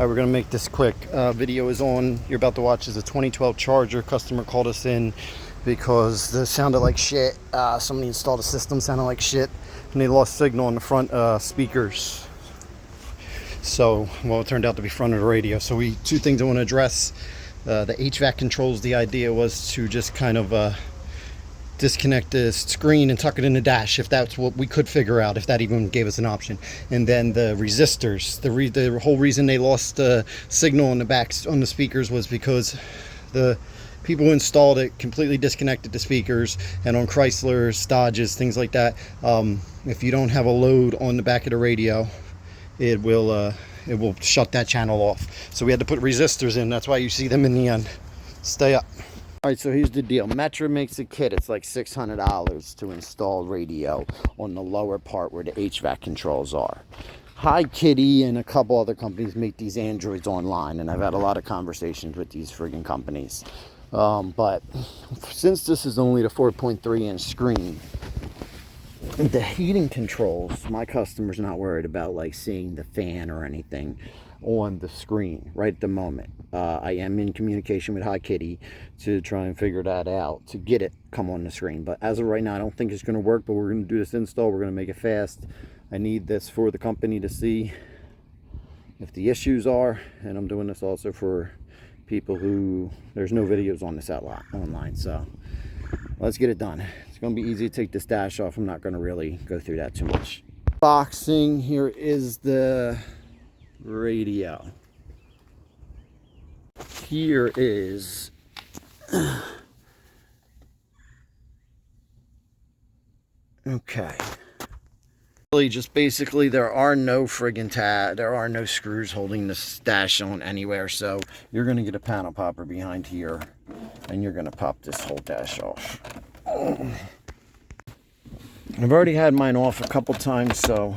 right, we're gonna make this quick. Video is on. You're about to watch is a 2012 Charger. Customer called us in because this sounded like shit. Somebody installed a system, sounded like shit, and they lost signal on the front speakers. So, well, it turned out to be front of the radio. So two things I want to address. The HVAC controls, the idea was to just kind of disconnect the screen and tuck it in the dash, if that's what we could figure out, if that even gave us an option. And then the resistors, the whole reason they lost the signal on the backs on the speakers was because the people who installed it completely disconnected the speakers. And on Chryslers, Dodges, things like that, if you don't have a load on the back of the radio, it will shut that channel off. So we had to put resistors in. That's why you see them in the end. Stay up. All right, so here's the deal. Metra makes a kit. It's like $600 to install radio on the lower part where the HVAC controls are. Hi Kitty and a couple other companies make these Androids online, and I've had a lot of conversations with these friggin' companies. But since this is only the 4.3-inch screen, the heating controls, my customer's not worried about like seeing the fan or anything on the screen right at the moment. I am in communication with Hi Kitty to try and figure that out, to get it come on the screen. But as of right now, I don't think it's going to work, but we're going to do this install. We're going to make it fast. I need this for the company to see if the issues are, and I'm doing this also for people who, there's no videos on this online, so let's get it done. It's going to be easy to take this dash off. I'm not going to really go through that too much. Boxing, here is the radio. Here is okay. Really, just basically, there are no there are no screws holding this dash on anywhere. So you're going to get a panel popper behind here, and you're going to pop this whole dash off. I've already had mine off a couple times, so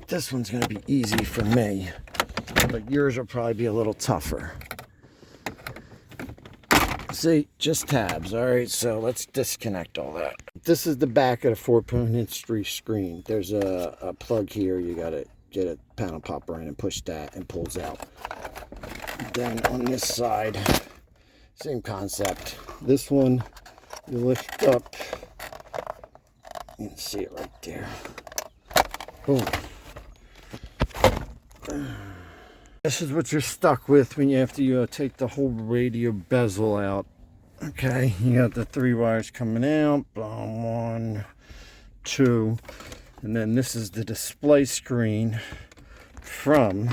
this one's going to be easy for me, but yours will probably be a little tougher. See, just tabs. All right, so let's disconnect all that. This is the back of the 4.3 screen. There's a plug here. You got to get a panel popper in and push that, and pulls out. Then on this side, same concept. This one, you lift up. You can see it right there. Boom. This is what you're stuck with when you have to take the whole radio bezel out. Okay, you got the 3 wires coming out. Boom, 1, 2, and then this is the display screen from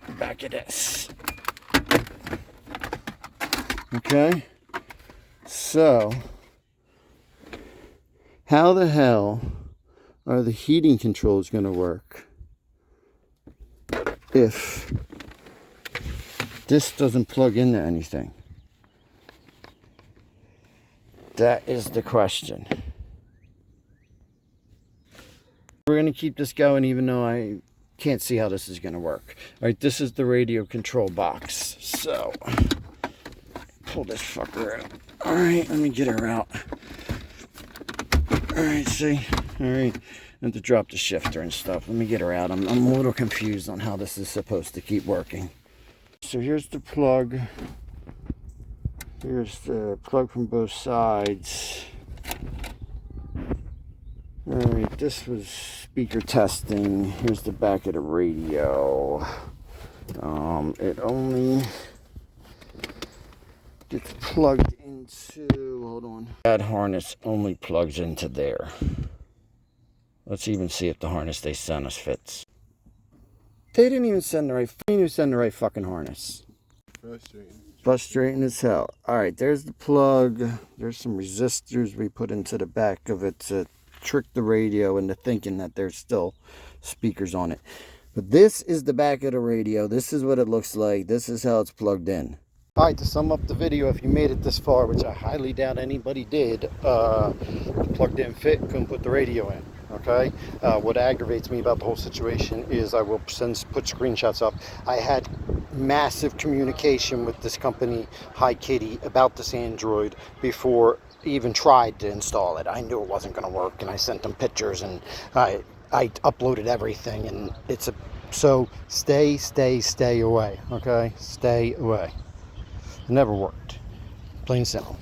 the back of this. Okay, so how the hell are the heating controls going to work if this doesn't plug into anything? That is the question. We're going to keep this going even though I can't see how this is going to work. All right, this is the radio control box. So, pull this fucker out. All right, let me get her out. All right, see? All right. I have to drop the shifter and stuff. Let me get her out. I'm a little confused on how this is supposed to keep working. So here's the plug. Here's the plug from both sides. All right, this was speaker testing. Here's the back of the radio. It only gets plugged into, hold on. That harness only plugs into there. Let's even see if the harness they sent us fits. They didn't even send the right fucking harness. Frustrating as hell. Alright, there's the plug. There's some resistors we put into the back of it to trick the radio into thinking that there's still speakers on it. But this is the back of the radio. This is what it looks like. This is how it's plugged in. Alright, to sum up the video, if you made it this far, which I highly doubt anybody did, the plug didn't fit, couldn't put the radio in. Okay, what aggravates me about the whole situation is I will put screenshots up. I had massive communication with this company, Hi Kitty, about this Android before I even tried to install it. I knew it wasn't going to work, and I sent them pictures, and I uploaded everything, and it's a So stay away, okay? Stay away. It never worked. Plain and simple.